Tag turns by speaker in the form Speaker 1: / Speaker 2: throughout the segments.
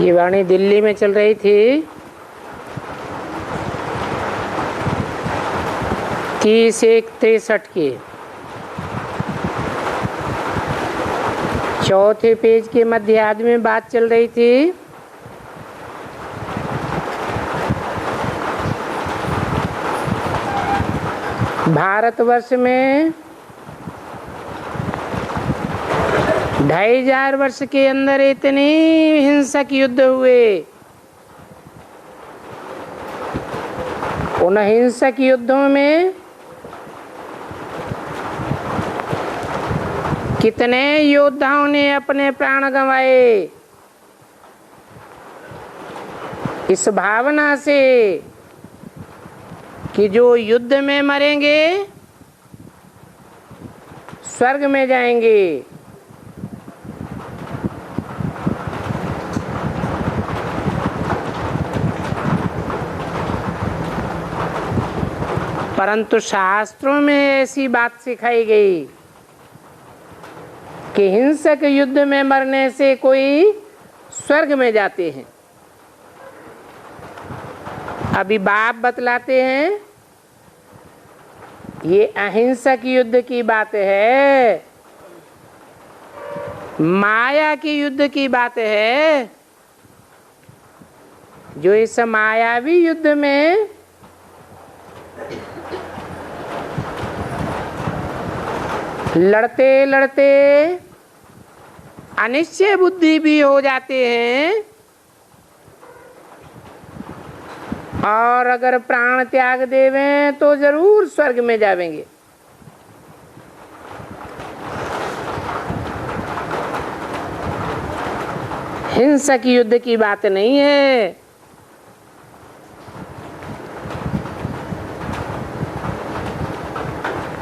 Speaker 1: ये वाणी दिल्ली में चल रही थी। 30/1/63 की चौथे पेज के मध्यार्ध में बात चल रही थी। भारतवर्ष में 2500 वर्ष के अंदर इतने हिंसक युद्ध हुए। उन हिंसक युद्धों में कितने योद्धाओं ने अपने प्राण गंवाए। इस भावना से कि जो युद्ध में मरेंगे स्वर्ग में जाएंगे। परंतु शास्त्रों में ऐसी बात सिखाई गई कि हिंसक युद्ध में मरने से कोई स्वर्ग में जाते हैं। अभी बाप बतलाते हैं ये अहिंसक युद्ध की बात है, माया की युद्ध की बात है। जो इस मायावी युद्ध में लड़ते लड़ते अनिश्चय बुद्धि भी हो जाते हैं और अगर प्राण त्याग देवें तो जरूर स्वर्ग में जावेंगे। हिंसक युद्ध की बात नहीं है।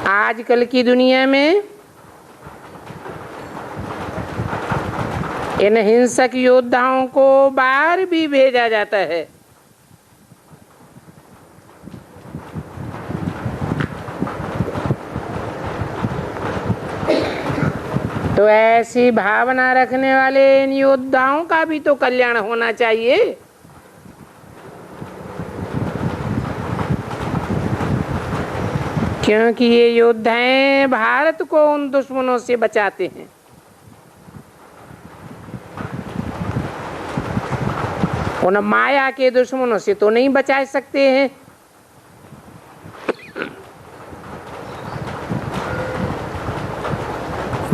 Speaker 1: आजकल की दुनिया में इन हिंसक योद्धाओं को बाहर भी भेजा जाता है। तो ऐसी भावना रखने वाले इन योद्धाओं का भी तो कल्याण होना चाहिए। क्योंकि ये योद्धाएं भारत को उन दुश्मनों से बचाते हैं। उन माया के दुश्मनों से तो नहीं बचा सकते हैं।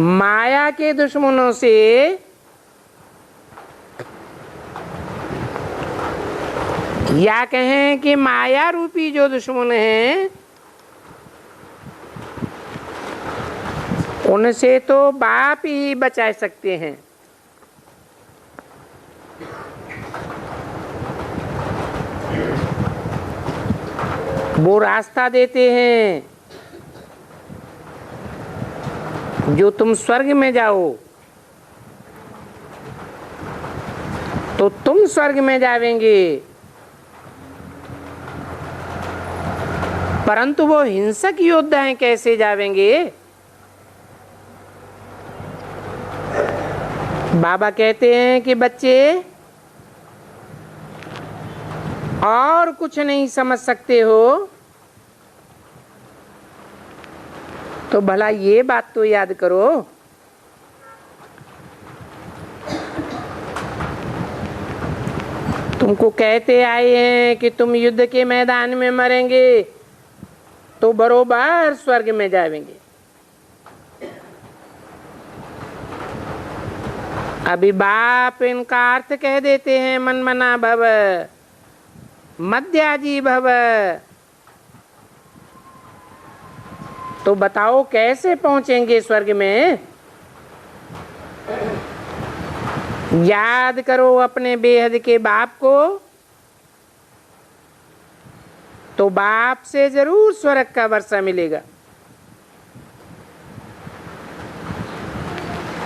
Speaker 1: माया के दुश्मनों से या कहें कि माया रूपी जो दुश्मन हैं उनसे तो बाप ही बचा सकते हैं। वो रास्ता देते हैं जो तुम स्वर्ग में जाओ तो तुम स्वर्ग में जावेंगे। परंतु वो हिंसक योद्धा हैं, कैसे जावेंगे? बाबा कहते हैं कि बच्चे और कुछ नहीं समझ सकते हो तो भला ये बात तो याद करो, तुमको कहते आए हैं कि तुम युद्ध के मैदान में मरेंगे तो बरोबर स्वर्ग में जाएंगे। अभी बाप इनका अर्थ कह देते हैं, मन मना भव मध्याजी भव। तो बताओ कैसे पहुंचेंगे स्वर्ग में? याद करो अपने बेहद के बाप को, तो बाप से जरूर स्वर्ग का वर्षा मिलेगा।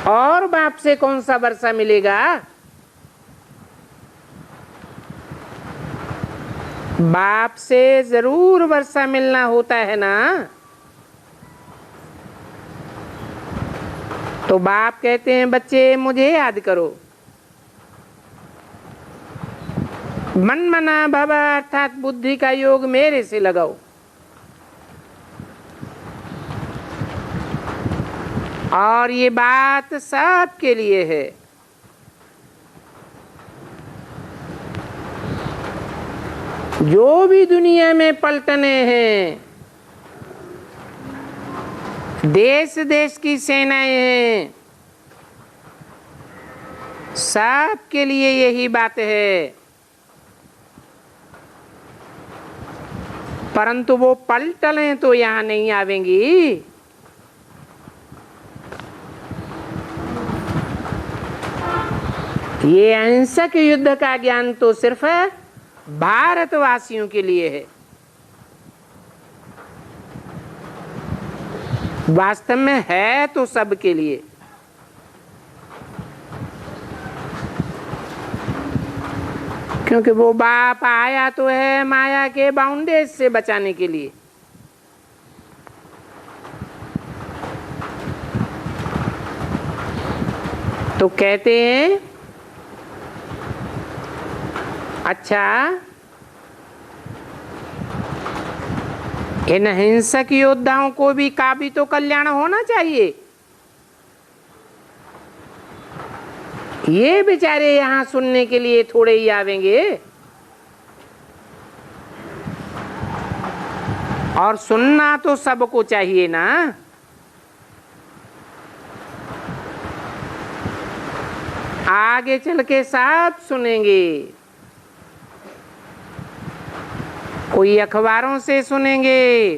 Speaker 1: और बाप से कौन सा वर्षा मिलेगा? बाप से जरूर वर्षा मिलना होता है ना। तो बाप कहते हैं बच्चे मुझे याद करो। मन मना भव अर्थात बुद्धि का योग मेरे से लगाओ। और ये बात सबके लिए है। जो भी दुनिया में पलटने हैं, देश देश की सेनाएं हैं, सबके लिए यही बात है। परंतु वो पलटलें तो यहां नहीं आवेंगी। ये अहिंसक युद्ध का ज्ञान तो सिर्फ भारतवासियों के लिए है। वास्तव में है तो सबके लिए। क्योंकि वो बाप आया तो है माया के बाउंडेज से बचाने के लिए। तो कहते हैं अच्छा, इन हिंसक योद्धाओं को भी का भी तो कल्याण होना चाहिए। ये बेचारे यहां सुनने के लिए थोड़े ही आवेंगे। और सुनना तो सबको चाहिए ना। आगे चल के सब सुनेंगे। कोई अखबारों से सुनेंगे,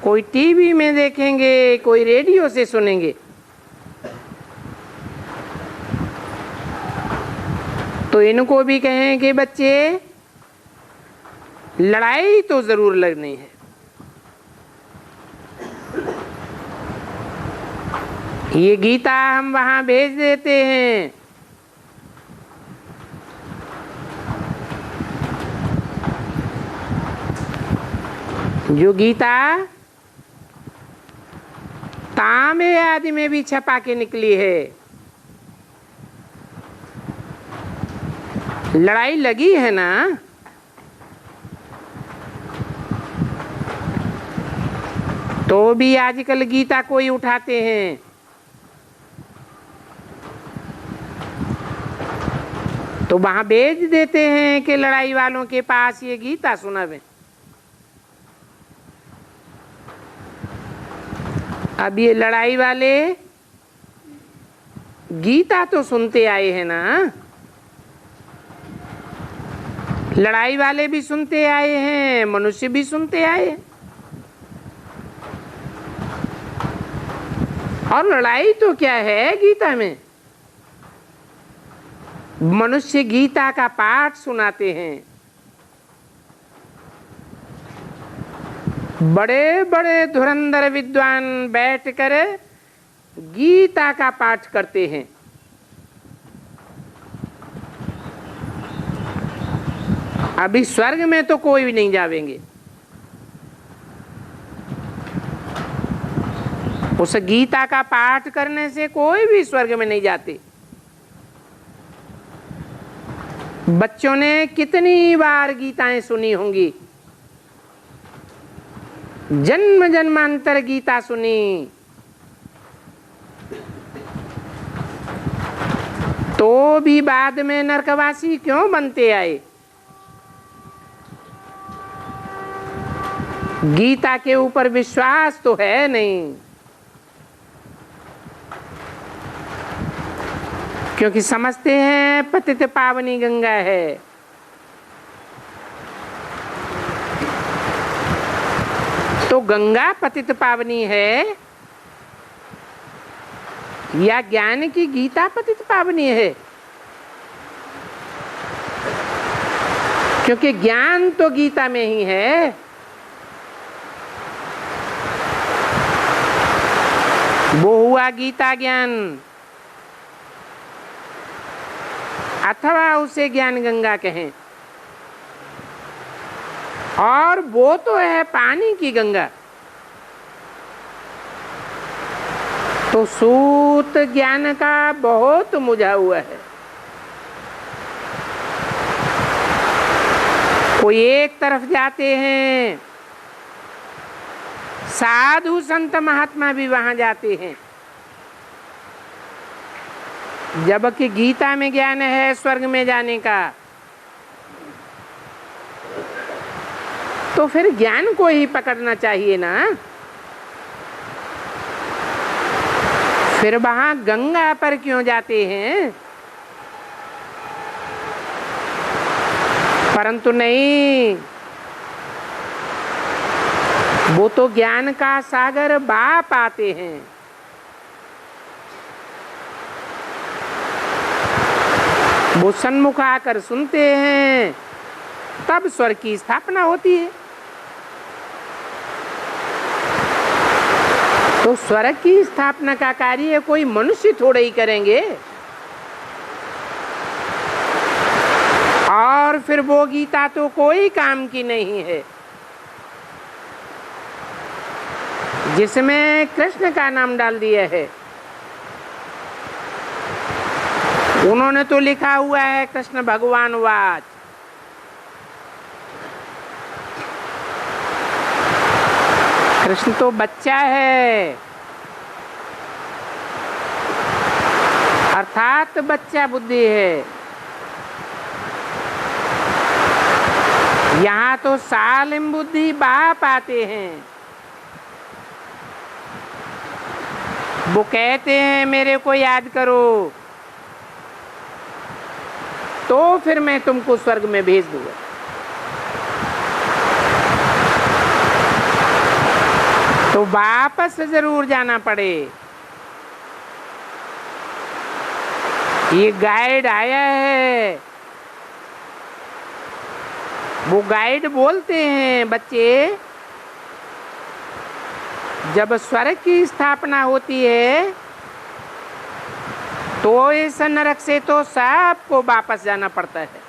Speaker 1: कोई टीवी में देखेंगे, कोई रेडियो से सुनेंगे। तो इनको भी कहें कि बच्चे लड़ाई तो जरूर लड़नी है। ये गीता हम वहां भेज देते हैं। जो गीता तांबे आदि में भी छपा के निकली है। लड़ाई लगी है ना। तो भी आजकल गीता कोई उठाते हैं। तो वहां भेज देते हैं कि लड़ाई वालों के पास ये गीता सुनावे। अब ये लड़ाई वाले गीता तो सुनते आए हैं ना। लड़ाई वाले भी सुनते आए हैं, मनुष्य भी सुनते आए हैं। और लड़ाई तो क्या है गीता में। मनुष्य गीता का पाठ सुनाते हैं। बड़े बड़े धुरंधर विद्वान बैठकर गीता का पाठ करते हैं। अभी स्वर्ग में तो कोई भी नहीं जावेंगे। उस गीता का पाठ करने से कोई भी स्वर्ग में नहीं जाते। बच्चों ने कितनी बार गीताएं सुनी होंगी, जन्म जन्मांतर गीता सुनी। तो भी बाद में नरकवासी क्यों बनते आए। गीता के ऊपर विश्वास तो है नहीं। क्योंकि समझते हैं पतित पावनी गंगा है। तो गंगा पतित पावनी है या ज्ञान की गीता पतित पावनी है। क्योंकि ज्ञान तो गीता में ही है। वो हुआ गीता ज्ञान, अथवा उसे ज्ञान गंगा कहें। और वो तो है पानी की गंगा। तो सूत ज्ञान का बहुत मुझा हुआ है। कोई एक तरफ जाते हैं, साधु संत महात्मा भी वहां जाते हैं। जबकि गीता में ज्ञान है स्वर्ग में जाने का, तो फिर ज्ञान को ही पकड़ना चाहिए ना। फिर वहां गंगा पर क्यों जाते हैं? परंतु नहीं, वो तो ज्ञान का सागर बाप आते हैं। वो सन्मुख आकर सुनते हैं, तब स्वर्ग की स्थापना होती है। तो स्वर्ग की स्थापना का कार्य कोई मनुष्य थोड़े ही करेंगे। और फिर वो गीता तो कोई काम की नहीं है जिसमें कृष्ण का नाम डाल दिया है। उन्होंने तो लिखा हुआ है कृष्ण भगवान वाच। कृष्ण तो बच्चा है, अर्थात बच्चा बुद्धि है। यहाँ तो सालिम बुद्धि बाप आते हैं। वो कहते हैं मेरे को याद करो, तो फिर मैं तुमको स्वर्ग में भेज दूंगा। तो वापस जरूर जाना पड़े। ये गाइड आया है, वो गाइड बोलते हैं बच्चे, जब स्वर्ग की स्थापना होती है तो इस नरक से तो सबको वापस जाना पड़ता है।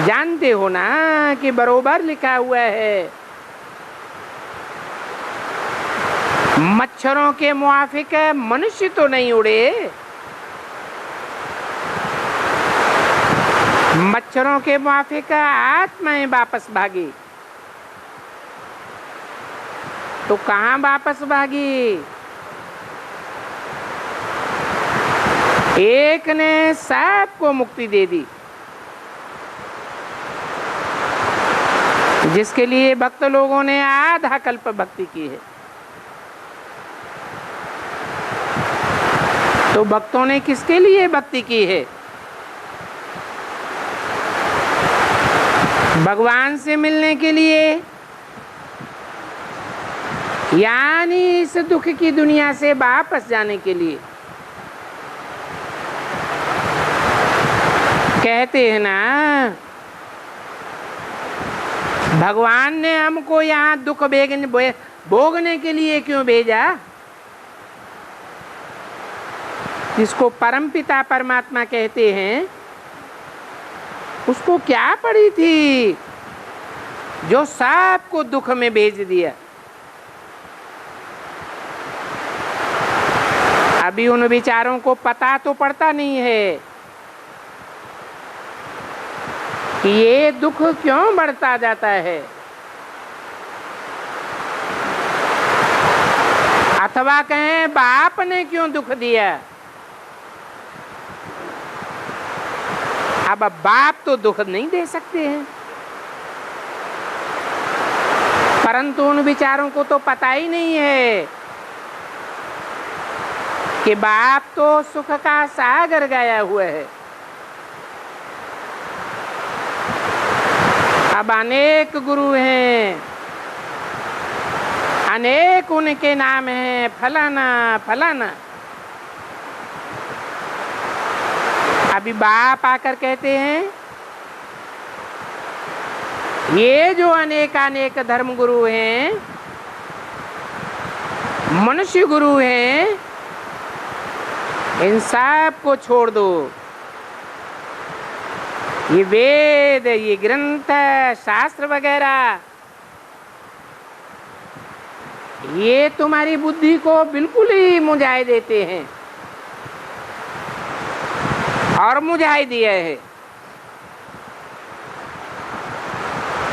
Speaker 1: जानते हो ना कि बरोबर लिखा हुआ है, मच्छरों के मुआफिक मनुष्य तो नहीं उड़े, मच्छरों के मुआफिक आत्माएं वापस भागी। तो कहाँ वापस भागी? एक ने सबको मुक्ति दे दी, जिसके लिए भक्त लोगों ने आधा कल्प भक्ति की है। तो भक्तों ने किसके लिए भक्ति की है? भगवान से मिलने के लिए, यानी इस दुख की दुनिया से वापस जाने के लिए। कहते हैं ना, भगवान ने हमको यहाँ दुख भोगने के लिए क्यों भेजा? जिसको परमपिता परमात्मा कहते हैं, उसको क्या पड़ी थी जो सबको दुख में भेज दिया? अभी उन विचारों को पता तो पड़ता नहीं है कि ये दुख क्यों बढ़ता जाता है, अथवा कहें बाप ने क्यों दुख दिया। अब बाप तो दुख नहीं दे सकते हैं, परंतु उन विचारों को तो पता ही नहीं है कि बाप तो सुख का सागर गाया हुआ है। अब अनेक गुरु हैं, अनेक उनके नाम हैं, फलाना फलाना। अभी बाप आकर कहते हैं, ये जो अनेक धर्म गुरु हैं, मनुष्य गुरु हैं, इन सब को छोड़ दो। ये वेद, ये ग्रंथ, शास्त्र वगैरह, ये तुम्हारी बुद्धि को बिल्कुल ही मुझाए देते हैं और मुझाए दिया है।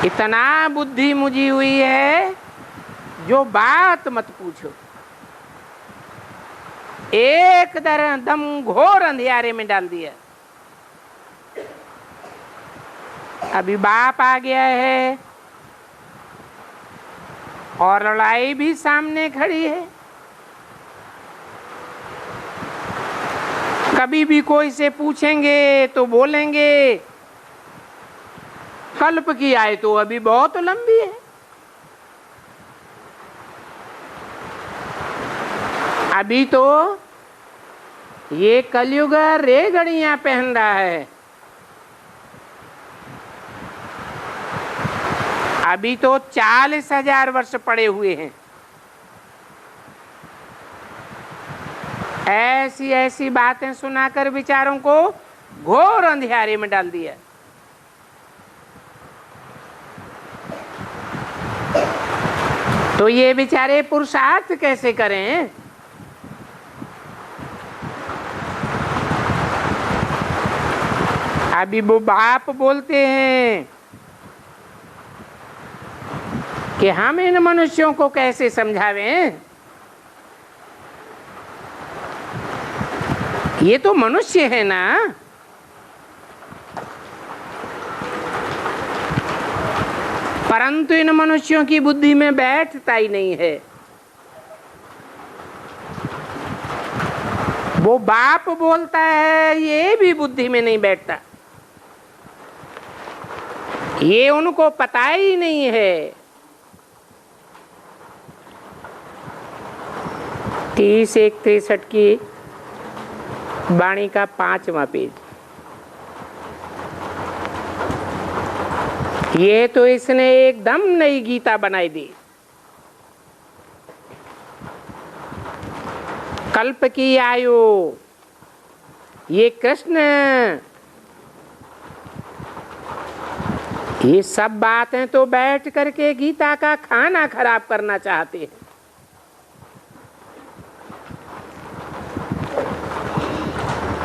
Speaker 1: इतना बुद्धि मुझी हुई है जो बात मत पूछो। एक दम घोर अंधियारे में डाल दिया। अभी बाप आ गया है और लड़ाई भी सामने खड़ी है। कभी भी कोई से पूछेंगे तो बोलेंगे कल्प की आय तो अभी बहुत लंबी है। अभी तो ये कलयुग रेगड़ियां पहन रहा है। अभी तो 40,000 वर्ष पड़े हुए हैं। ऐसी ऐसी बातें सुनाकर विचारों को घोर अंधियारे में डाल दिया। तो ये बेचारे पुरुषार्थ कैसे करें? अभी वो बाप बोलते हैं कि हम इन मनुष्यों को कैसे समझावें। ये तो मनुष्य है ना। परंतु इन मनुष्यों की बुद्धि में बैठता ही नहीं है। वो बाप बोलता है ये भी बुद्धि में नहीं बैठता। ये उनको पता ही नहीं है। 30-1-63 की वाणी का 5वां पेज। ये तो इसने एकदम नई गीता बनाई दी। कल्प की आयु, ये कृष्ण, ये सब बातें तो बैठ करके गीता का खाना खराब करना चाहते हैं।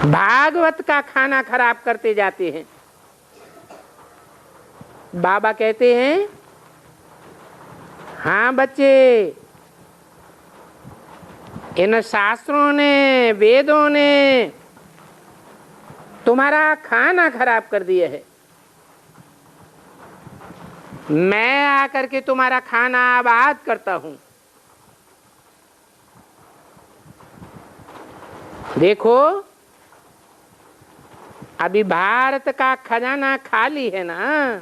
Speaker 1: भागवत का खाना खराब करते जाते हैं। बाबा कहते हैं हाँ बच्चे, इन शास्त्रों ने, वेदों ने तुम्हारा खाना खराब कर दिया है। मैं आकर के तुम्हारा खाना आबाद करता हूं। देखो अभी भारत का खजाना खाली है ना।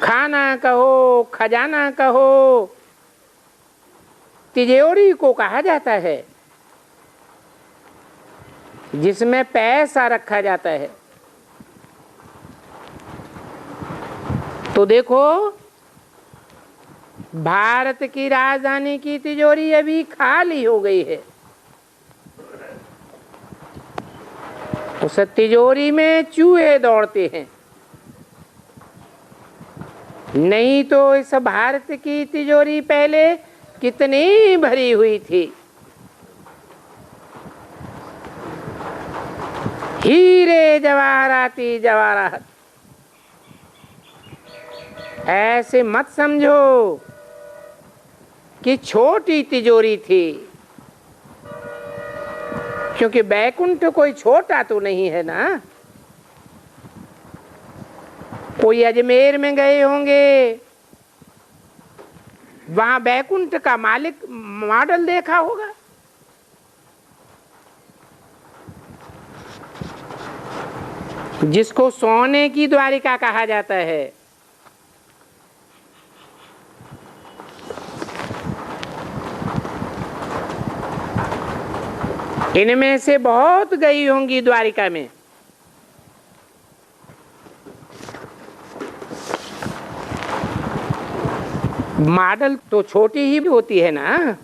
Speaker 1: खाना कहो, खजाना कहो, तिजोरी को कहा जाता है जिसमें पैसा रखा जाता है। तो देखो भारत की राजधानी की तिजोरी अभी खाली हो गई है। उस तिजोरी में चूहे दौड़ते हैं। नहीं तो इस भारत की तिजोरी पहले कितनी भरी हुई थी। हीरे जवाहराती जवाहरात। ऐसे मत समझो कि छोटी तिजोरी थी, क्योंकि बैकुंठ कोई छोटा तो नहीं है ना। कोई अजमेर में गए होंगे, वहां बैकुंठ का मालिक मॉडल देखा होगा। जिसको सोने की द्वारिका कहा जाता है। इनमें से बहुत गई होंगी द्वारिका में। मॉडल तो छोटी ही होती है ना,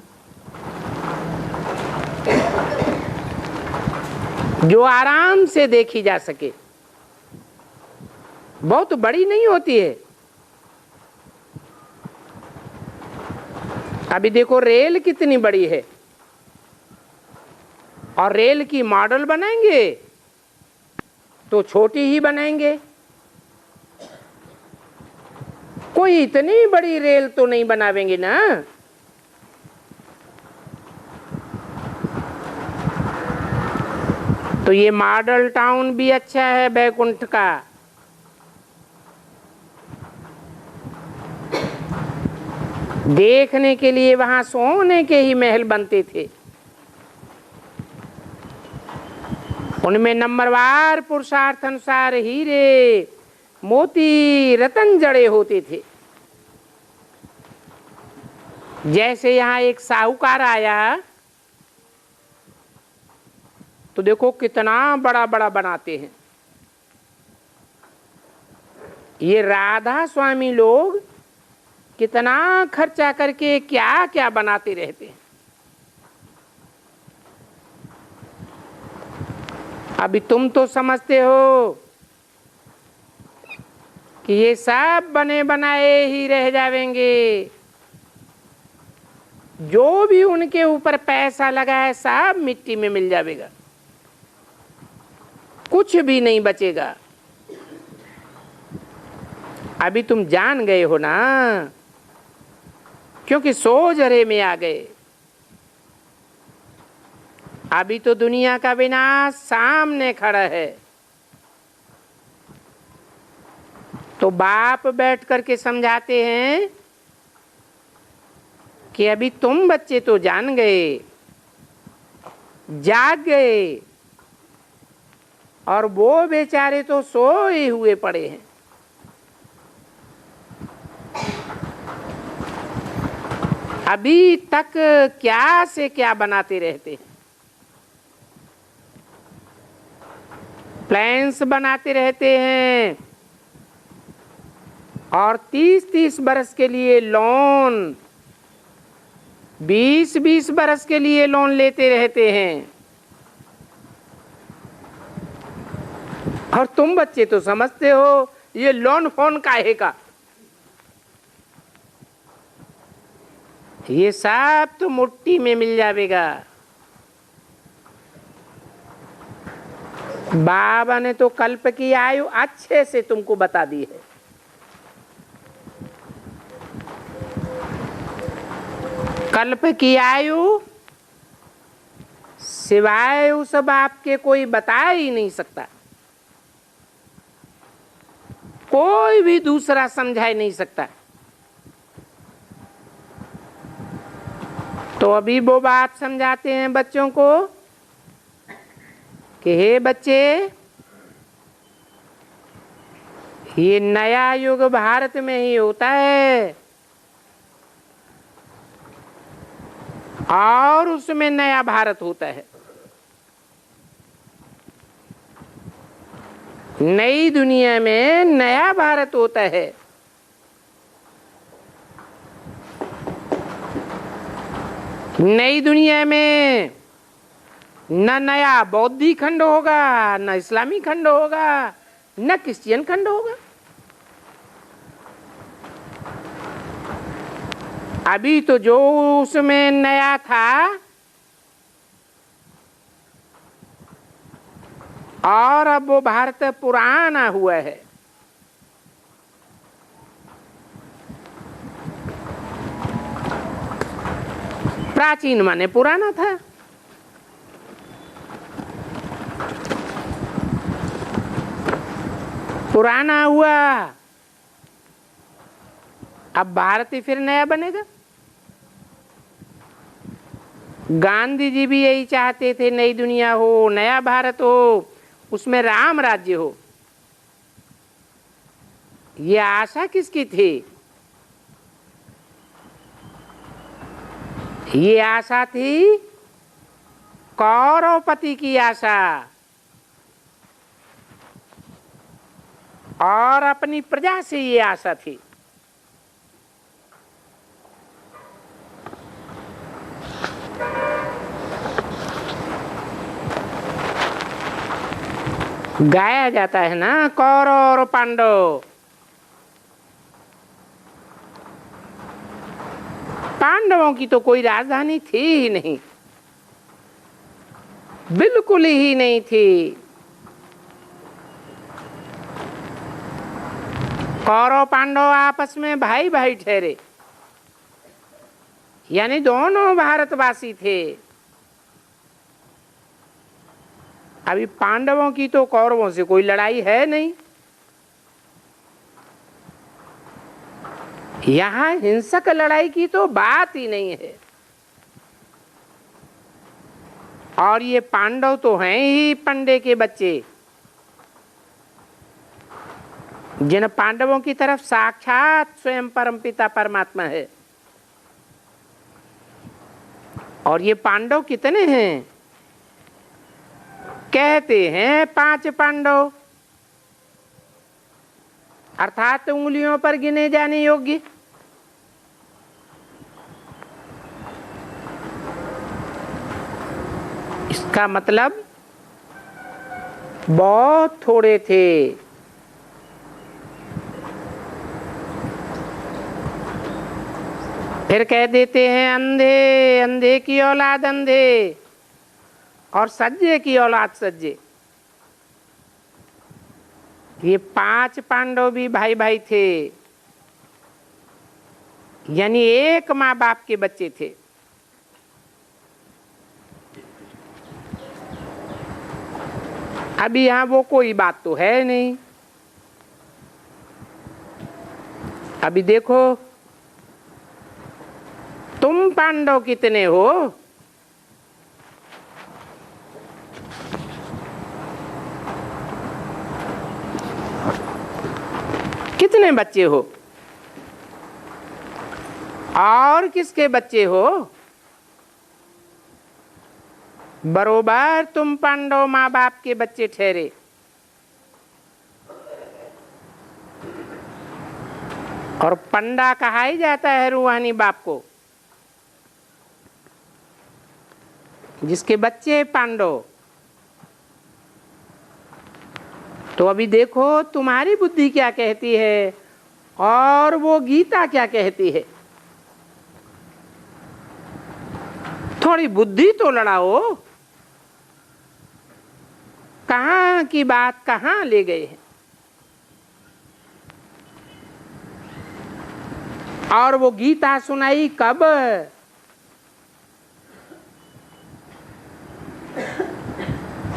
Speaker 1: जो आराम से देखी जा सके। बहुत बड़ी नहीं होती है। अभी देखो रेल कितनी बड़ी है, और रेल की मॉडल बनाएंगे तो छोटी ही बनाएंगे। कोई इतनी बड़ी रेल तो नहीं बनावेंगे ना। तो ये मॉडल टाउन भी अच्छा है बैकुंठ का। देखने के लिए वहां सोने के ही महल बनते थे। उनमें नंबरवार पुरुषार्थ अनुसार हीरे मोती रतन जड़े होते थे। जैसे यहाँ एक साहूकार आया तो देखो कितना बड़ा बड़ा बनाते हैं। ये राधा स्वामी लोग कितना खर्चा करके क्या क्या बनाते रहते हैं। अभी तुम तो समझते हो कि ये सब बने बनाए ही रह जाएंगे। जो भी उनके ऊपर पैसा लगा है सब मिट्टी में मिल जाएगा, कुछ भी नहीं बचेगा। अभी तुम जान गए हो ना, क्योंकि सोजरे में आ गए। अभी तो दुनिया का विनाश सामने खड़ा है। तो बाप बैठ करके समझाते हैं कि अभी तुम बच्चे तो जान गए, जाग गए, और वो बेचारे तो सोए हुए पड़े हैं। अभी तक क्या से क्या बनाते रहते हैं। प्लान्स बनाते रहते हैं और 30-30 बरस के लिए लोन, 20-20 बरस के लिए लोन लेते रहते हैं। और तुम बच्चे तो समझते हो ये लोन फोन काहे का। ये सब तो मुट्ठी में मिल जाएगा। बाबा ने तो कल्प की आयु अच्छे से तुमको बता दी है। कल्प की आयु सिवाय उस बाप के कोई बता ही नहीं सकता, कोई भी दूसरा समझा ही नहीं सकता। तो अभी वो बात समझाते हैं बच्चों को कि हे बच्चे, ये नया युग भारत में ही होता है और उसमें नया भारत होता है। नई दुनिया में नया भारत होता है। नई दुनिया में न नया बौद्धी खंड होगा, न इस्लामी खंड होगा, न क्रिश्चियन खंड होगा। अभी तो जो उसमें नया था और अब वो भारत पुराना हुआ है। प्राचीन माने पुराना था। पुराना हुआ, अब भारत ही फिर नया बनेगा। गांधी जी भी यही चाहते थे, नई दुनिया हो, नया भारत हो, उसमें राम राज्य हो। ये आशा किसकी थी? ये आशा थी कौरवपति की आशा, और अपनी प्रजा से ये आशा थी। गाया जाता है ना, कौरव और पांडव। पांडवों की तो कोई राजधानी थी ही नहीं, बिल्कुल ही नहीं थी। कौरव पांडव आपस में भाई भाई ठहरे, यानी दोनों भारतवासी थे। अभी पांडवों की तो कौरवों से कोई लड़ाई है नहीं। यहां हिंसक लड़ाई की तो बात ही नहीं है। और ये पांडव तो हैं ही पंडे के बच्चे, जिन पांडवों की तरफ साक्षात स्वयं परमपिता परमात्मा है। और ये पांडव कितने हैं? कहते हैं 5 पांडव, अर्थात उंगलियों पर गिने जाने योग्य। इसका मतलब बहुत थोड़े थे। फिर कह देते हैं अंधे, अंधे की औलाद अंधे और सज्जे की औलाद सज्जे। ये 5 पांडव भी भाई भाई थे, यानी एक माँ बाप के बच्चे थे। अभी यहां वो कोई बात तो है नहीं। अभी देखो, तुम पांडव कितने हो? कितने बच्चे हो? और किसके बच्चे हो? बरोबर तुम पांडव माँ बाप के बच्चे ठहरे। और पंडा कहा ही जाता है रूहानी बाप को, जिसके बच्चे पांडव। तो अभी देखो तुम्हारी बुद्धि क्या कहती है और वो गीता क्या कहती है। थोड़ी बुद्धि तो लड़ाओ। कहां की बात कहां ले गए हैं। और वो गीता सुनाई कब?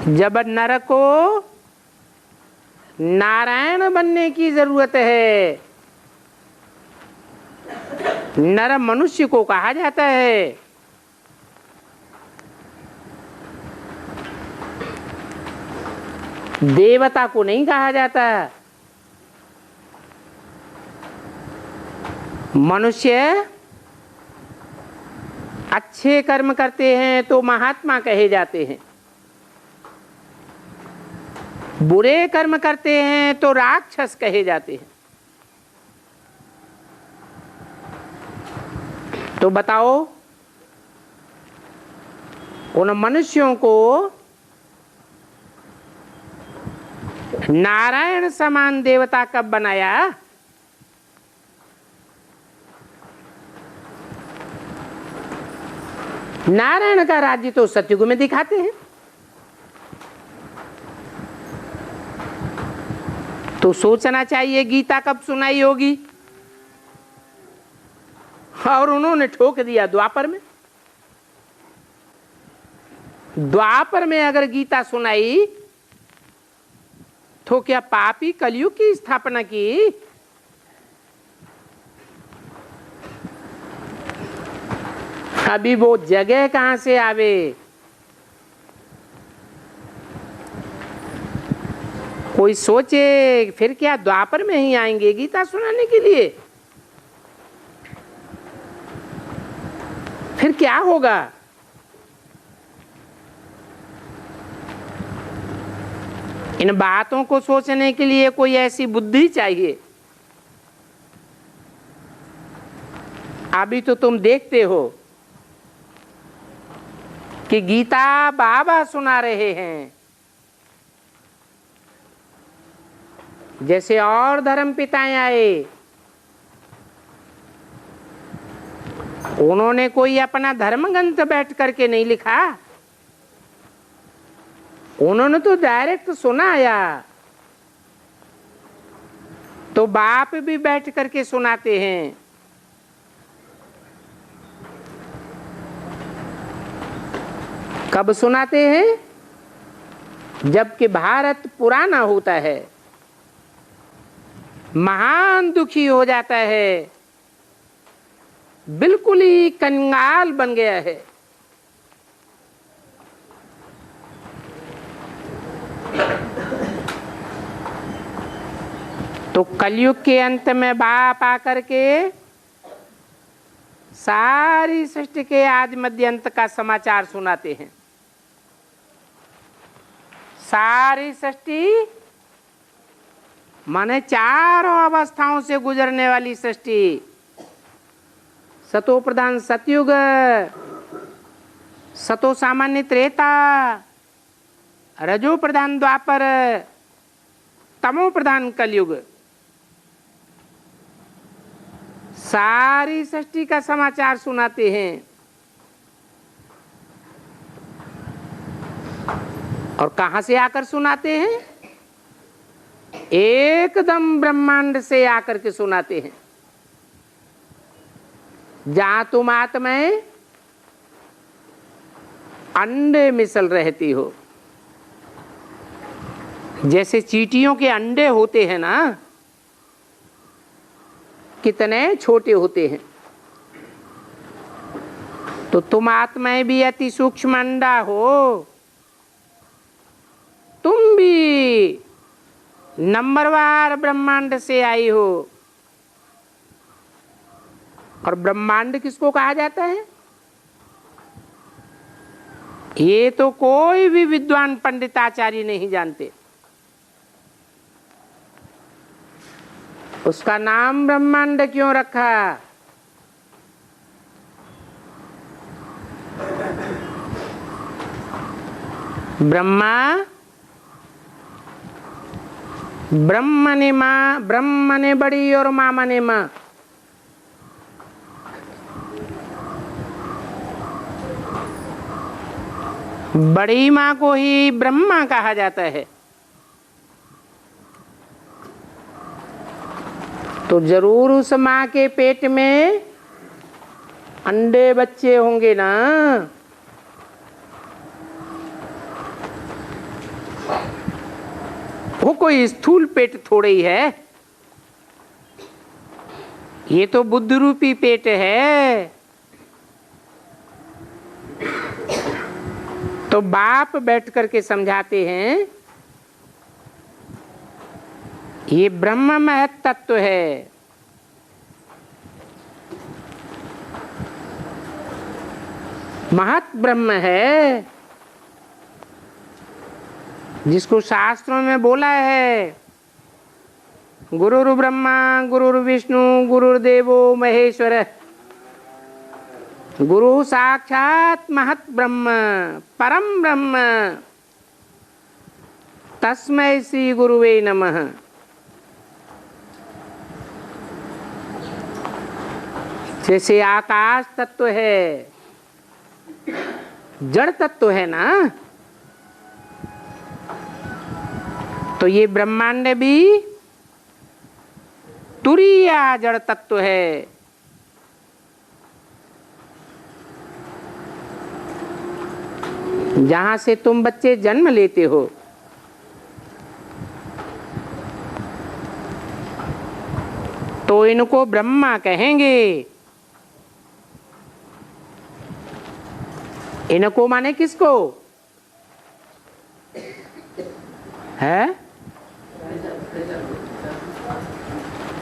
Speaker 1: जब नर को नारायण बनने की जरूरत है। नर मनुष्य को कहा जाता है। देवता को नहीं कहा जाता। मनुष्य अच्छे कर्म करते हैं तो महात्मा कहे जाते हैं, बुरे कर्म करते हैं तो राक्षस कहे जाते हैं। तो बताओ, उन मनुष्यों को नारायण समान देवता कब बनाया? नारायण का राज्य तो सतयुग में दिखाते हैं। तो सोचना चाहिए गीता कब सुनाई होगी। और उन्होंने ठोक दिया द्वापर में। द्वापर में अगर गीता सुनाई तो क्या पापी कलयुग की स्थापना की? अभी वो जगह कहां से आवे? कोई सोचे फिर क्या द्वापर में ही आएंगे गीता सुनाने के लिए? फिर क्या होगा? इन बातों को सोचने के लिए कोई ऐसी बुद्धि चाहिए। अभी तो तुम देखते हो कि गीता बाबा सुना रहे हैं। जैसे और धर्म पिताएं आए, उन्होंने कोई अपना धर्म ग्रंथ बैठ करके नहीं लिखा। उन्होंने तो डायरेक्ट सुनाया। तो बाप भी बैठ करके सुनाते हैं। कब सुनाते हैं? जबकि भारत पुराना होता है, महान दुखी हो जाता है, बिल्कुल ही कंगाल बन गया है। तो कलयुग के अंत में बाप आकर के सारी सृष्टि के आदि मध्य अंत का समाचार सुनाते हैं। सारी सृष्टि माने चारों अवस्थाओं से गुजरने वाली सृष्टि, सतो प्रधान सतयुग, सतो सामान्य त्रेता, रजो प्रधान द्वापर, तमो प्रधान कलयुग, सारी सृष्टि का समाचार सुनाते हैं। और कहां से आकर सुनाते हैं? एकदम ब्रह्मांड से आकर के सुनाते हैं। जहां तुम आत्माएं अंडे मिसल रहती हो, जैसे चींटियों के अंडे होते हैं ना, कितने छोटे होते हैं, तो तुम आत्माएं भी अति सूक्ष्म अंडा हो। तुम भी नंबरवार ब्रह्मांड से आई हो। और ब्रह्मांड किसको कहा जाता है? ये तो कोई भी विद्वान पंडिताचार्य नहीं जानते। उसका नाम ब्रह्मांड क्यों रखा? ब्रह्मा ब्रह्म ने माँ, ब्रह्म ने बड़ी और मामा ने माँ। बड़ी माँ को ही ब्रह्मा कहा जाता है। तो जरूर उस माँ के पेट में अंडे बच्चे होंगे ना। वो कोई स्थूल पेट थोड़े ही है, ये तो बुद्ध रूपी पेट है। तो बाप बैठ करके समझाते हैं, ये ब्रह्म महत तत्व है। महत ब्रह्म है, जिसको शास्त्रों में बोला है, गुरुर् ब्रह्मा गुरुर्विष्णु गुरुर्देवो महेश्वर, गुरु साक्षात महत ब्रह्म परम ब्रह्म, तस्मै श्री गुरुवे नमः। जैसे आकाश तत्व है, जड़ तत्व है ना, तो ये ब्रह्मांड भी तुरीय जड़ तत्व है। जहां से तुम बच्चे जन्म लेते हो, तो इनको ब्रह्मा कहेंगे। इनको माने किसको है?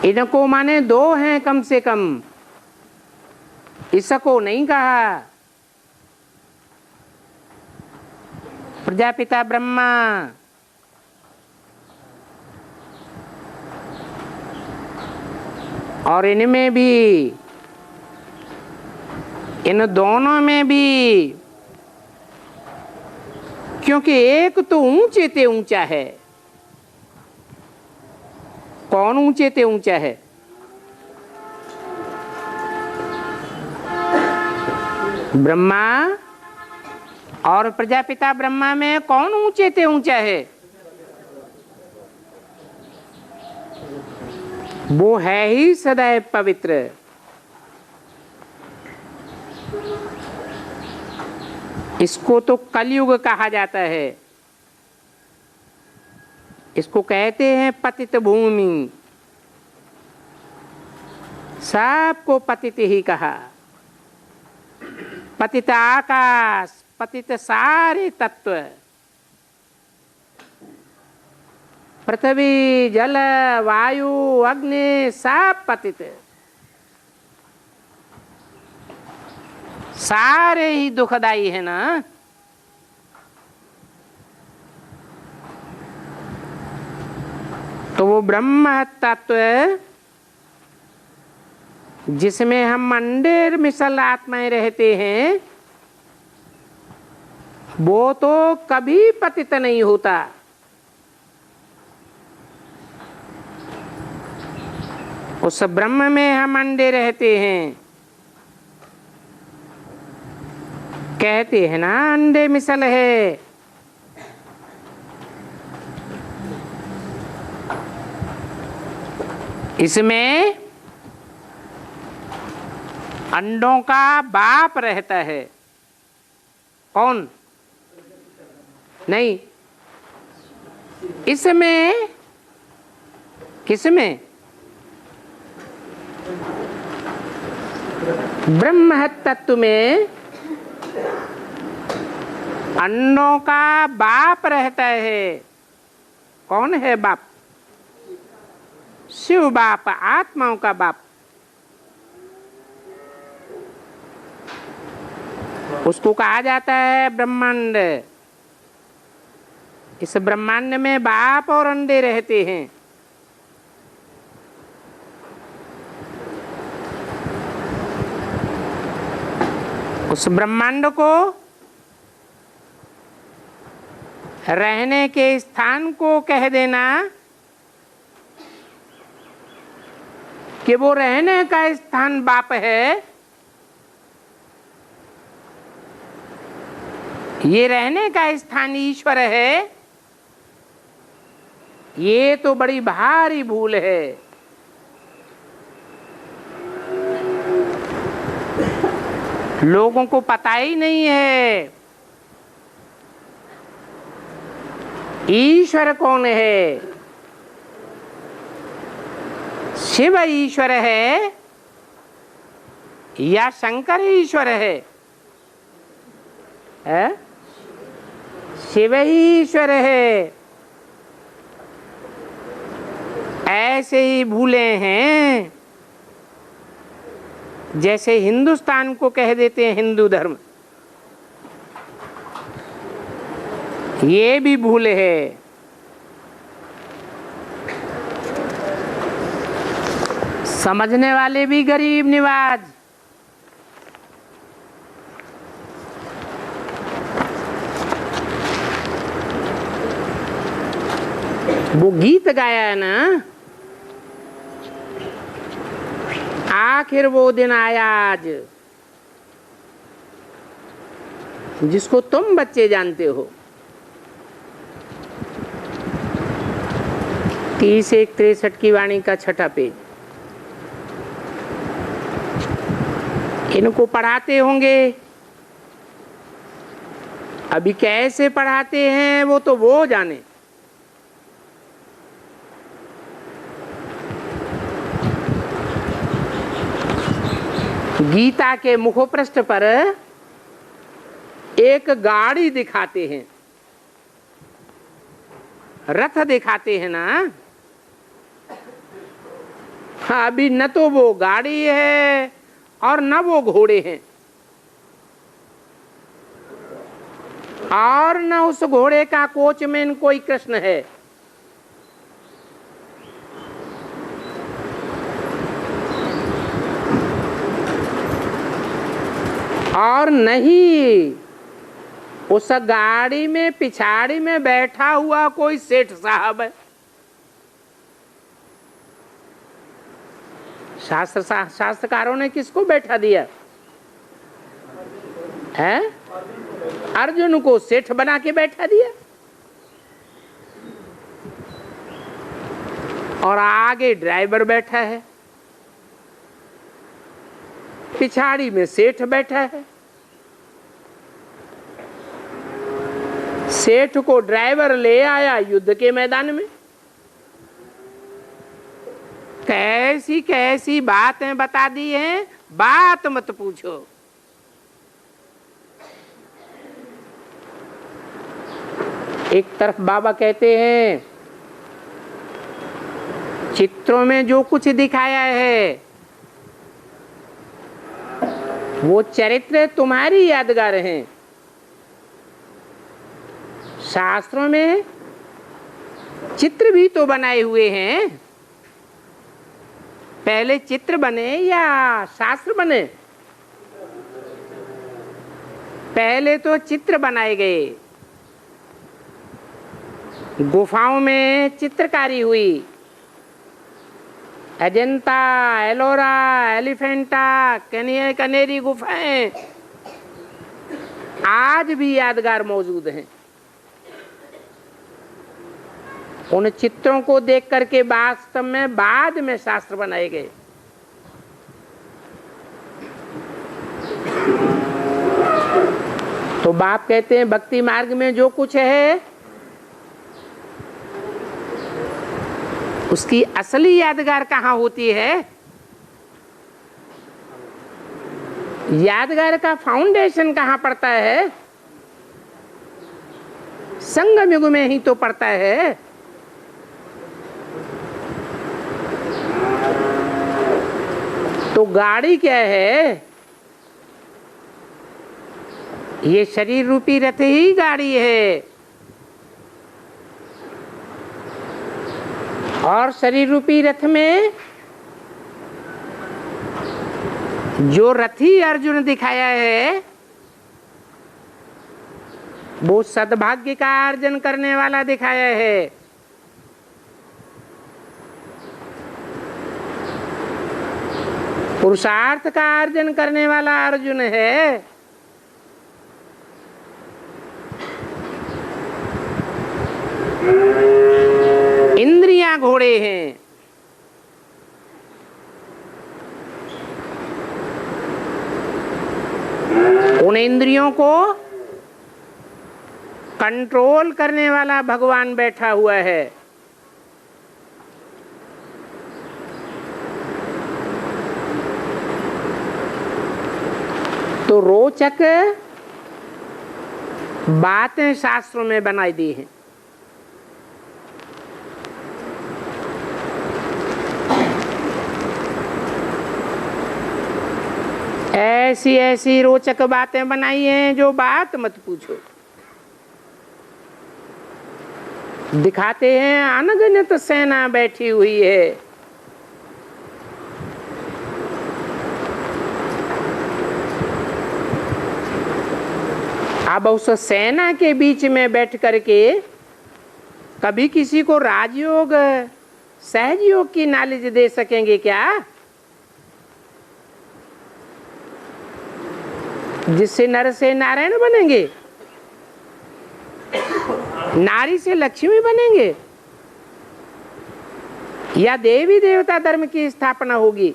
Speaker 1: इनको माने दो हैं कम से कम, इसको नहीं कहा। प्रजापिता ब्रह्मा और इनमें भी, इन दोनों में भी, क्योंकि एक तो ऊंचे ते ऊंचा है। कौन ऊंचे ते ऊंचा है? ब्रह्मा और प्रजापिता ब्रह्मा में कौन ऊंचे ते ऊंचा है? वो है ही सदैव पवित्र। इसको तो कलयुग कहा जाता है। इसको कहते हैं पतित भूमि। सबको पतित ही कहा। पतित आकाश, पतित सारे तत्व, पृथ्वी, जल, वायु, अग्नि, सब पतित। सारे ही दुखदाई है ना। तो वो ब्रह्म तत्व जिसमें हम अंडे मिसल आत्माएं रहते हैं, वो तो कभी पतित नहीं होता। उस ब्रह्म में हम अंडे रहते हैं। कहते हैं ना अंडे मिसल है। इसमें अंडों का बाप रहता है। कौन? नहीं, इसमें, किसमें? ब्रह्म तत्व में अंडों का बाप रहता है। कौन है बाप? शिव बाप, आत्माओं का बाप। उसको कहा जाता है ब्रह्मांड। इस ब्रह्मांड में बाप और अंडे रहते हैं। उस ब्रह्मांड को रहने के स्थान को कह देना कि वो रहने का स्थान बाप है, ये रहने का स्थान ईश्वर है, ये तो बड़ी भारी भूल है। लोगों को पता ही नहीं है ईश्वर कौन है। शिव ईश्वर है या शंकर ईश्वर है? शिव ईश्वर है। ऐसे ही भूले हैं जैसे हिंदुस्तान को कह देते हैं हिंदू धर्म। ये भी भूल है। समझने वाले भी गरीब निवाज। वो गीत गाया है ना, आखिर वो दिन आया आज, जिसको तुम बच्चे जानते हो। 30-1-63 की वाणी का 6ठा पेज। इनको पढ़ाते होंगे। अभी कैसे पढ़ाते हैं वो तो वो जाने। गीता के मुखपृष्ठ पर एक गाड़ी दिखाते हैं, रथ दिखाते हैं ना। हाँ, अभी न तो वो गाड़ी है और न वो घोड़े हैं, और न उस घोड़े का कोचमैन कोई कृष्ण है। और नहीं उस गाड़ी में पिछाड़ी में बैठा हुआ कोई सेठ साहब है। शास्त्रकारों ने किसको बैठा दिया है? अर्जुन को सेठ बना के बैठा दिया। और आगे ड्राइवर बैठा है, पिछाड़ी में सेठ बैठा है। सेठ को ड्राइवर ले आया युद्ध के मैदान में। कैसी कैसी बातें बता दी हैं, बात मत पूछो। एक तरफ बाबा कहते हैं चित्रों में जो कुछ दिखाया है वो चरित्र तुम्हारी यादगार हैं। शास्त्रों में चित्र भी तो बनाए हुए हैं। पहले चित्र बने या शास्त्र बने? पहले तो चित्र बनाए गए। गुफाओं में चित्रकारी हुई। अजंता, एलोरा, एलिफेंटा, कनेरी गुफाएं आज भी यादगार मौजूद हैं। उन चित्रों को देख करके वास्तव में बाद में शास्त्र बनाए गए। तो बाप कहते हैं भक्ति मार्ग में जो कुछ है उसकी असली यादगार कहाँ होती है? यादगार का फाउंडेशन कहाँ पड़ता है? संगम युग में ही तो पड़ता है। तो गाड़ी क्या है? ये शरीर रूपी रथ ही गाड़ी है। और शरीर रूपी रथ में जो रथी अर्जुन दिखाया है वो सद्भाग्य का अर्जन करने वाला दिखाया है। पुरुषार्थ का अर्जन करने वाला अर्जुन है। इंद्रियां घोड़े हैं। उन इंद्रियों को कंट्रोल करने वाला भगवान बैठा हुआ है। तो रोचक बातें शास्त्रों में बनाई दी हैं। ऐसी ऐसी रोचक बातें बनाई हैं जो बात मत पूछो। दिखाते हैं अनगिनत सेना बैठी हुई है। अब उस सेना के बीच में बैठ करके कभी किसी को राजयोग सहयोग की नॉलेज दे सकेंगे क्या? जिससे नर से नारायण बनेंगे, नारी से लक्ष्मी बनेंगे, या देवी देवता धर्म की स्थापना होगी?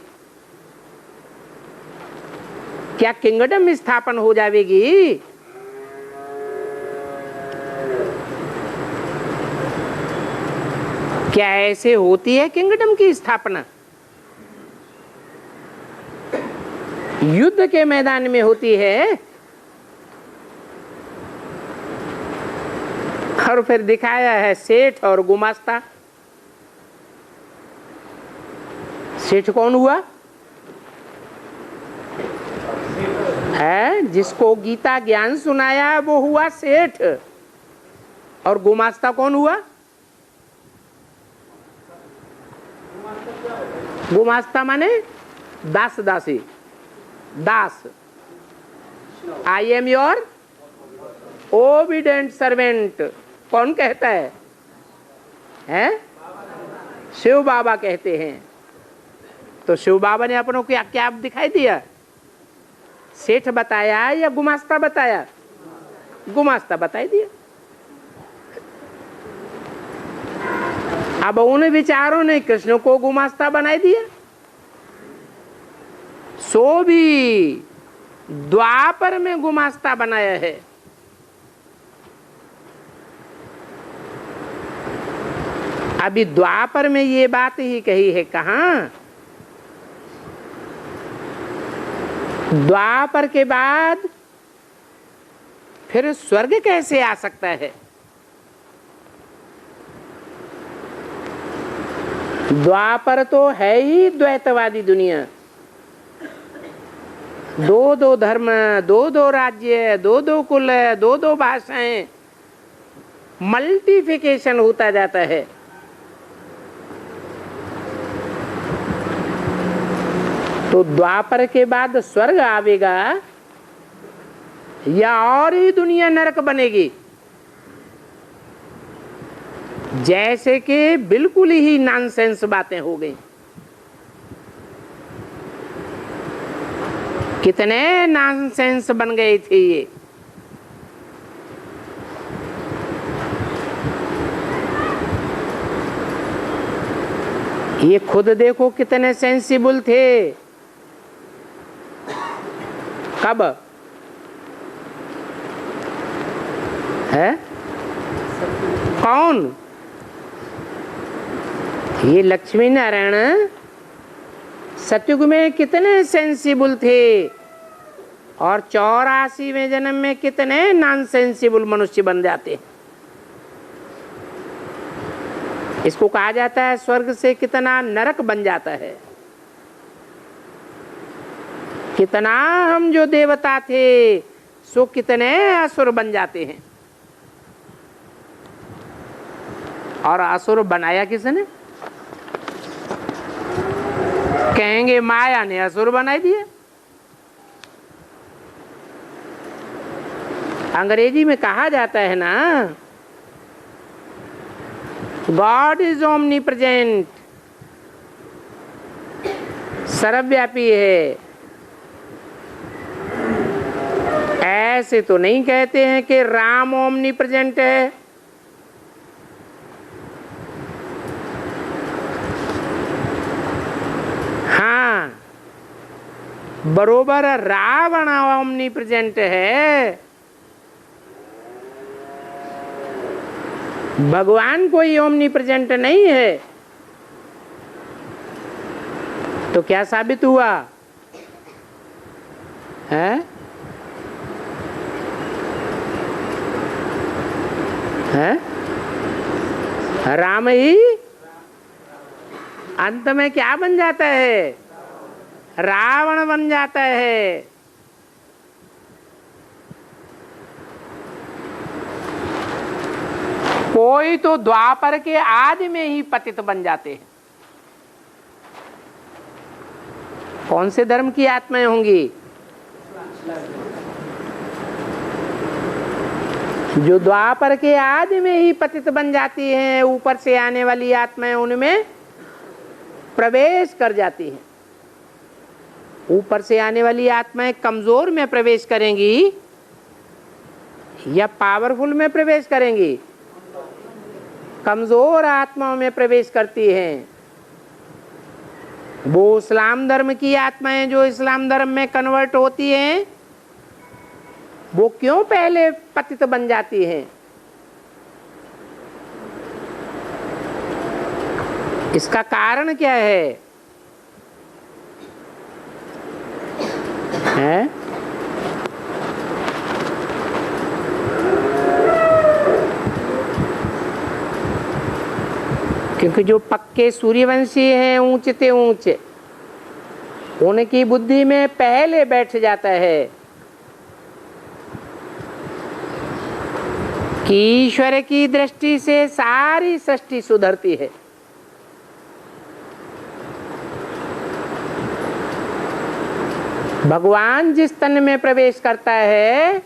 Speaker 1: क्या किंगडम स्थापन हो जाएगी? क्या ऐसे होती है किंगडम की स्थापना? युद्ध के मैदान में होती है। और फिर दिखाया है सेठ और गुमास्ता। सेठ कौन हुआ? है जिसको गीता ज्ञान सुनाया वो हुआ सेठ। और गुमास्ता कौन हुआ? गुमास्ता माने दास दासी। दास। I am your obedient servant. कौन कहता है? हैं? शिव बाबा कहते हैं। तो शिव बाबा ने अपनों को क्या दिखाई दिया? सेठ बताया या गुमास्ता बताया? गुमास्ता बताई दिया। अब उन विचारों ने कृष्ण को गुमास्ता बनाई दिया, सो भी द्वापर में गुमास्ता बनाया है। अभी द्वापर में ये बात ही कही है, कहाँ? द्वापर के बाद फिर स्वर्ग कैसे आ सकता है? द्वापर तो है ही द्वैतवादी दुनिया, दो दो धर्म, दो दो राज्य, दो दो कुल, दो दो भाषाएं, मल्टीफिकेशन होता जाता है। तो द्वापर के बाद स्वर्ग आवेगा या और ही दुनिया नरक बनेगी? जैसे कि बिल्कुल ही नॉनसेंस बातें हो गई। कितने नॉनसेंस बन गई थी ये। ये खुद देखो कितने सेंसिबल थे। कब है? कौन? ये लक्ष्मी नारायण सतयुग में कितने सेंसिबल थे और 84वें जन्म में कितने नॉन सेंसिबल मनुष्य बन जाते। इसको कहा जाता है स्वर्ग से कितना नरक बन जाता है। कितना हम जो देवता थे सो कितने असुर बन जाते हैं। और असुर बनाया किसने? कहेंगे माया ने असुर बनाई दिया। अंग्रेजी में कहा जाता है ना, गॉड इज ओमनीप्रेजेंट, सर्वव्यापी है। ऐसे तो नहीं कहते हैं कि राम ओमनीप्रेजेंट है। हाँ, बरोबर रावण ओमनीप्रेजेंट है। भगवान कोई ओमनीप्रेजेंट नहीं है। तो क्या साबित हुआ है? राम ही अंत में क्या बन जाता है? रावण बन जाता है। कोई तो द्वापर के आदि में ही पतित बन जाते हैं। कौन से धर्म की आत्माएं होंगी? जो द्वापर के आदि में ही पतित बन जाती हैं, ऊपर से आने वाली आत्माएं उनमें प्रवेश कर जाती हैं। ऊपर से आने वाली आत्माएं कमजोर में प्रवेश करेंगी या पावरफुल में प्रवेश करेंगी? कमजोर आत्माओं में प्रवेश करती हैं। वो इस्लाम धर्म की आत्माएं जो इस्लाम धर्म में कन्वर्ट होती हैं, वो क्यों पहले पतित बन जाती हैं? इसका कारण क्या है? क्योंकि जो पक्के सूर्यवंशी हैं, ऊंचे ते ऊंचे, उनकी बुद्धि में पहले बैठ जाता है कि ईश्वर की दृष्टि से सारी सृष्टि सुधरती है। भगवान जिस तन में प्रवेश करता है,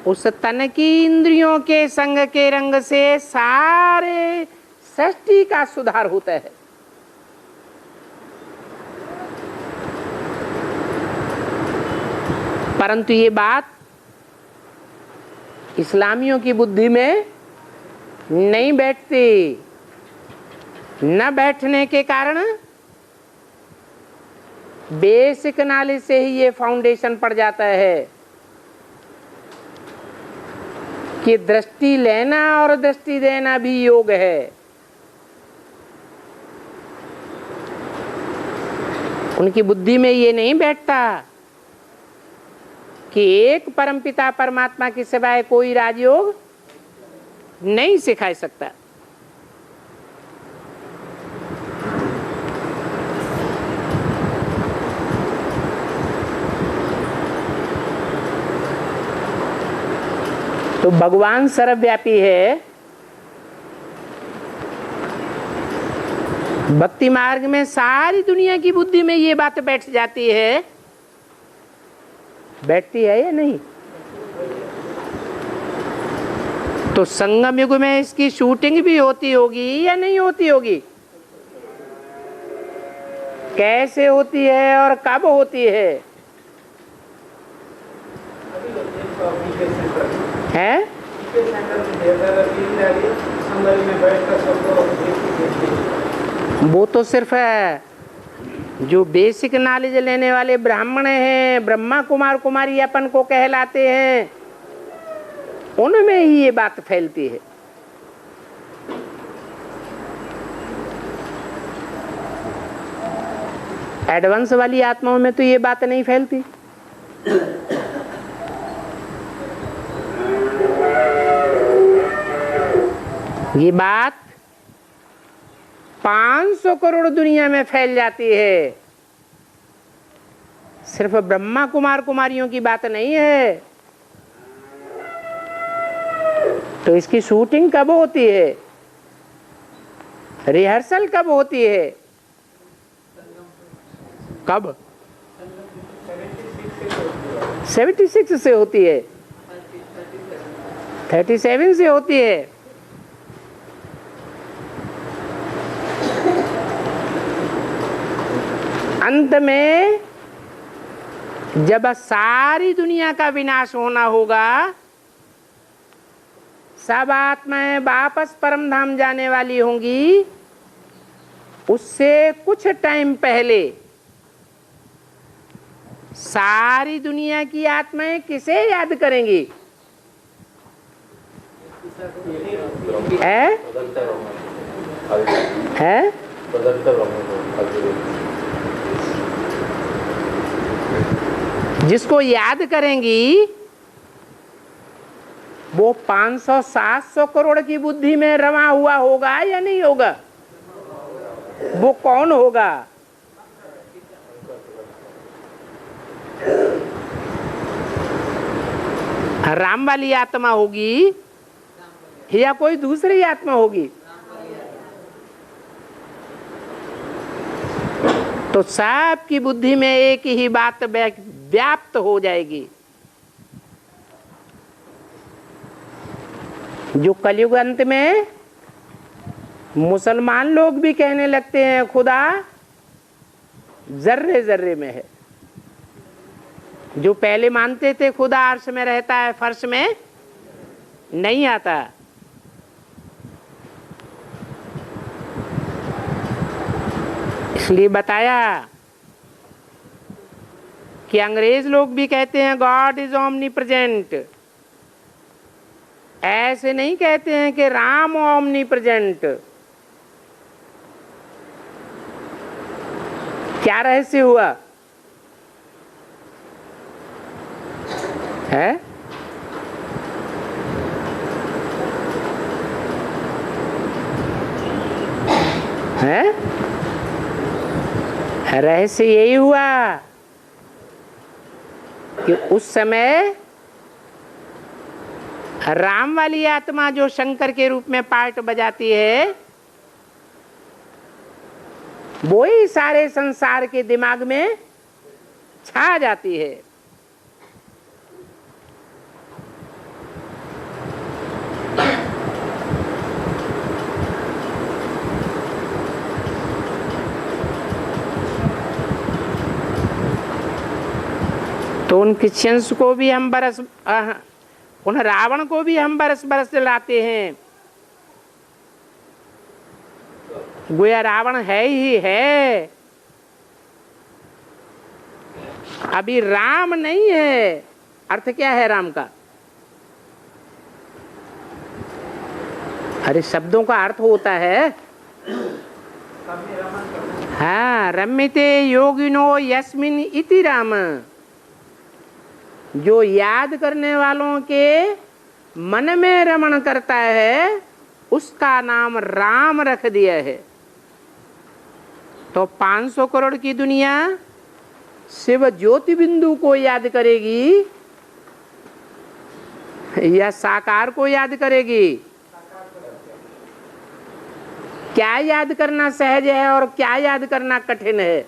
Speaker 1: उस तन की इंद्रियों के संग के रंग से सारे सृष्टि का सुधार होता है। परंतु ये बात इस्लामियों की बुद्धि में नहीं बैठती। न बैठने के कारण बेसिक नॉलेज से ही ये फाउंडेशन पड़ जाता है कि दृष्टि लेना और दृष्टि देना भी योग है। उनकी बुद्धि में ये नहीं बैठता कि एक परमपिता परमात्मा के सिवाय कोई राजयोग नहीं सिखा सकता। तो भगवान सर्वव्यापी है। भक्ति मार्ग में सारी दुनिया की बुद्धि में ये बात बैठ जाती है, बैठती है या नहीं? तो संगम युग में इसकी शूटिंग भी होती होगी या नहीं होती होगी? कैसे होती है और कब होती है? हैं? वो तो सिर्फ है जो बेसिक नॉलेज लेने वाले ब्राह्मण हैं, ब्रह्मा कुमार कुमारी अपन को कहलाते हैं, उनमें ही ये बात फैलती है। एडवांस वाली आत्माओं में तो ये बात नहीं फैलती। ये बात 500 करोड़ दुनिया में फैल जाती है, सिर्फ ब्रह्मा कुमार कुमारियों की बात नहीं है। तो इसकी शूटिंग कब होती है, रिहर्सल कब होती है, कब? 76 से होती है, 37 से होती है। अंत में जब सारी दुनिया का विनाश होना होगा, सब आत्माएं वापस परम धाम जाने वाली होंगी, उससे कुछ टाइम पहले सारी दुनिया की आत्माएं किसे याद करेंगी? है? जिसको याद करेंगी वो 500-700 करोड़ की बुद्धि में रमा हुआ होगा या नहीं होगा? वो कौन होगा? राम वाली आत्मा होगी या कोई दूसरी आत्मा होगी? तो सबकी बुद्धि में एक ही बात व्याप्त हो जाएगी। जो कलयुग अंत में मुसलमान लोग भी कहने लगते हैं खुदा जर्रे जर्रे में है। जो पहले मानते थे खुदा अर्श में रहता है, फर्श में नहीं आता। इसलिए बताया कि अंग्रेज लोग भी कहते हैं गॉड इज ओमनी प्रेजेंट, ऐसे नहीं कहते हैं कि राम ओमनी प्रेजेंट। क्या रहस्य हुआ है? रहस्य यही हुआ कि उस समय राम वाली आत्मा जो शंकर के रूप में पार्ट बजाती है, वो ही सारे संसार के दिमाग में छा जाती है। तो उन क्रिश्चियंस को भी हम उन रावण को भी हम बरस बरस लाते हैं। गोया रावण है ही है, अभी राम नहीं है। अर्थ क्या है राम का? अरे शब्दों का अर्थ होता है, हाँ, रम्यते योगिनो यस्मिन इति राम। जो याद करने वालों के मन में रमण करता है उसका नाम राम रख दिया है। तो 500 करोड़ की दुनिया शिव ज्योति बिंदु को याद करेगी या साकार को याद करेगी? क्या याद करना सहज है और क्या याद करना कठिन है?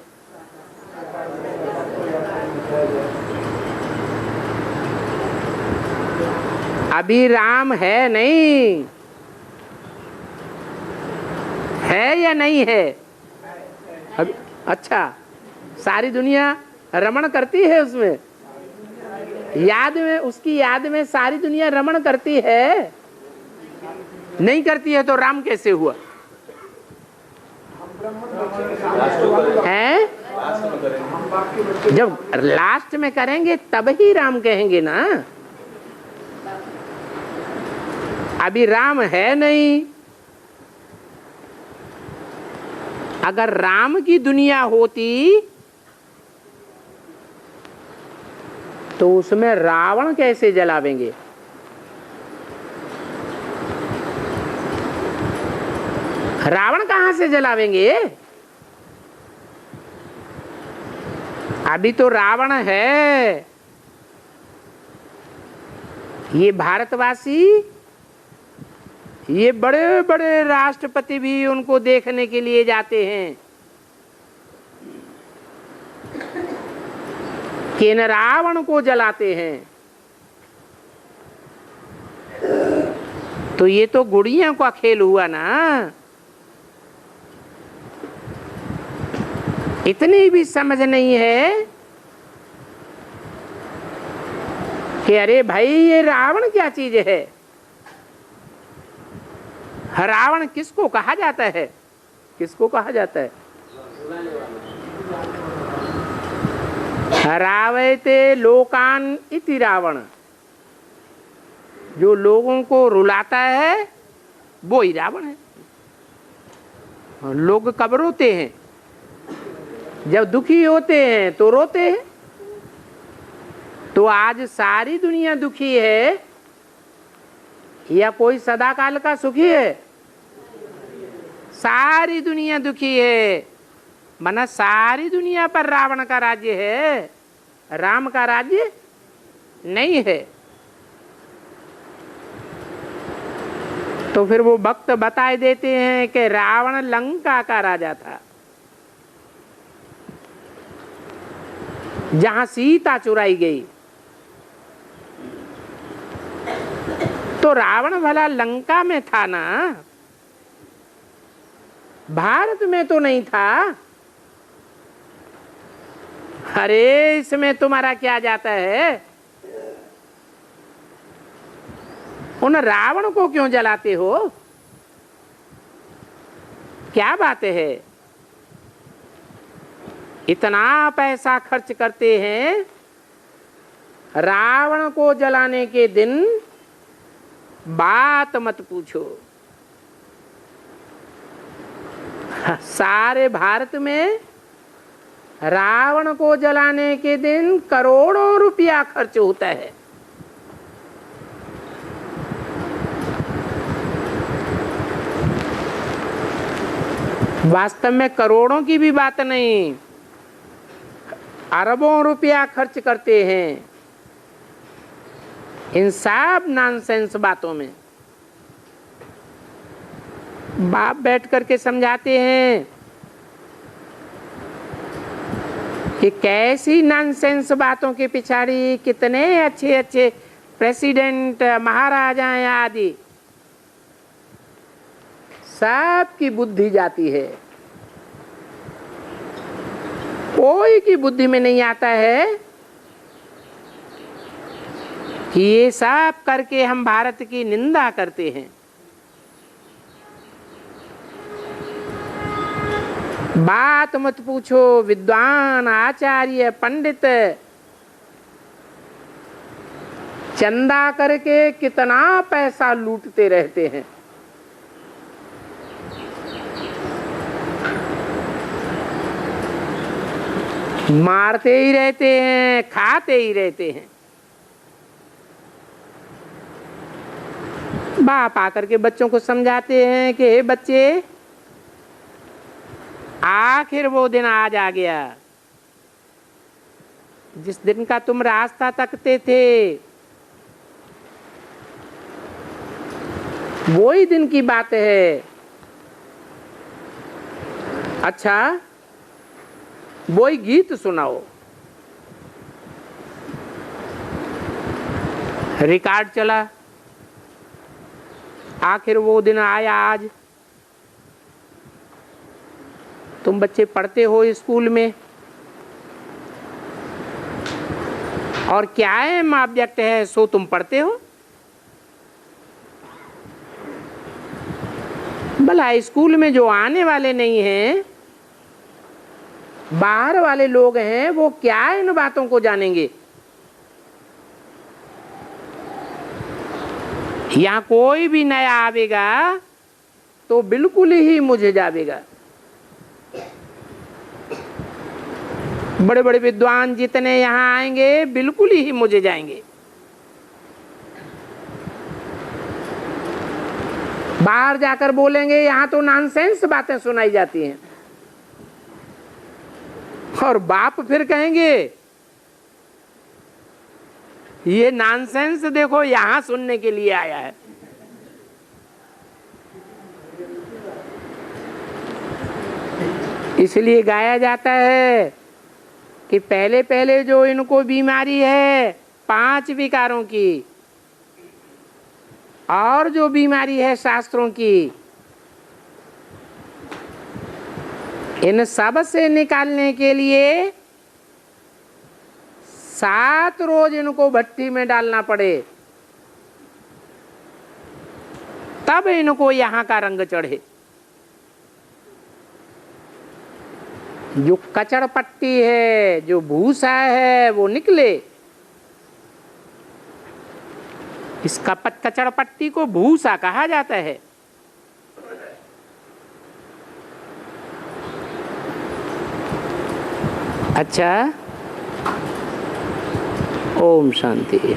Speaker 1: अभी राम है नहीं, है या नहीं है? अभी अच्छा, सारी दुनिया रमण करती है उसमें, याद में, उसकी याद में सारी दुनिया रमण करती है। नहीं करती है तो राम कैसे हुआ है? जब लास्ट में करेंगे तब ही राम कहेंगे ना। अभी राम है नहीं। अगर राम की दुनिया होती तो उसमें रावण कैसे जलावेंगे? रावण कहां से जलावेंगे? अभी तो रावण है। ये भारतवासी, ये बड़े बड़े राष्ट्रपति भी उनको देखने के लिए जाते हैं कि न रावण को जलाते हैं। तो ये तो गुड़ियों का खेल हुआ ना। इतनी भी समझ नहीं है कि अरे भाई ये रावण क्या चीज है। रावण किसको कहा जाता है? किसको कहा जाता है? रावयते लोकान इति रावण। जो लोगों को रुलाता है वो ही रावण है। लोग कब रोते हैं? जब दुखी होते हैं तो रोते हैं। तो आज सारी दुनिया दुखी है या कोई सदाकाल का सुखी है? सारी दुनिया दुखी है। माना सारी दुनिया पर रावण का राज्य है, राम का राज्य नहीं है। तो फिर वो भक्त बताए देते हैं कि रावण लंका का राजा था, जहां सीता चुराई गई। तो रावण भला लंका में था ना, भारत में तो नहीं था। अरे इसमें तुम्हारा क्या जाता है? उन रावण को क्यों जलाते हो? क्या बात है? इतना पैसा खर्च करते हैं रावण को जलाने के दिन, बात मत पूछो। सारे भारत में रावण को जलाने के दिन करोड़ों रुपया खर्च होता है। वास्तव में करोड़ों की भी बात नहीं, अरबों रुपया खर्च करते हैं इन सब नॉनसेंस बातों में। बाप बैठ करके समझाते हैं कि कैसी नॉनसेंस बातों के पिछाड़ी कितने अच्छे अच्छे प्रेसिडेंट, महाराजा आदि सबकी बुद्धि जाती है। कोई की बुद्धि में नहीं आता है कि ये सब करके हम भारत की निंदा करते हैं। बात मत पूछो, विद्वान आचार्य पंडित चंदा करके कितना पैसा लूटते रहते हैं। मारते ही रहते हैं, खाते ही रहते हैं। बाप आकर के बच्चों को समझाते हैं कि हे बच्चे, आखिर वो दिन आज आ गया जिस दिन का तुम रास्ता तकते थे। वो ही दिन की बात है। अच्छा, वो ही गीत सुनाओ। रिकॉर्ड चला, आखिर वो दिन आया आज। तुम बच्चे पढ़ते हो स्कूल में, और क्या एम ऑब्जेक्ट है सो तुम पढ़ते हो। भला स्कूल में जो आने वाले नहीं हैं, बाहर वाले लोग हैं, वो क्या इन बातों को जानेंगे। यहां कोई भी नया आवेगा तो बिल्कुल ही मुझे जावेगा। बड़े बड़े विद्वान जितने यहां आएंगे बिल्कुल ही मुझे जाएंगे। बाहर जाकर बोलेंगे यहां तो नॉनसेंस बातें सुनाई जाती हैं, और बाप फिर कहेंगे ये नॉनसेंस देखो यहां सुनने के लिए आया है। इसलिए गाया जाता है कि पहले पहले जो इनको बीमारी है 5 विकारों की, और जो बीमारी है शास्त्रों की, इन सब से निकालने के लिए 7 रोज इनको भट्टी में डालना पड़े, तब इनको यहां का रंग चढ़े। जो कचड़ पट्टी है, जो भूसा है, वो निकले। इस कचड़ पट्टी को भूसा कहा जाता है। अच्छा, ओम शांति।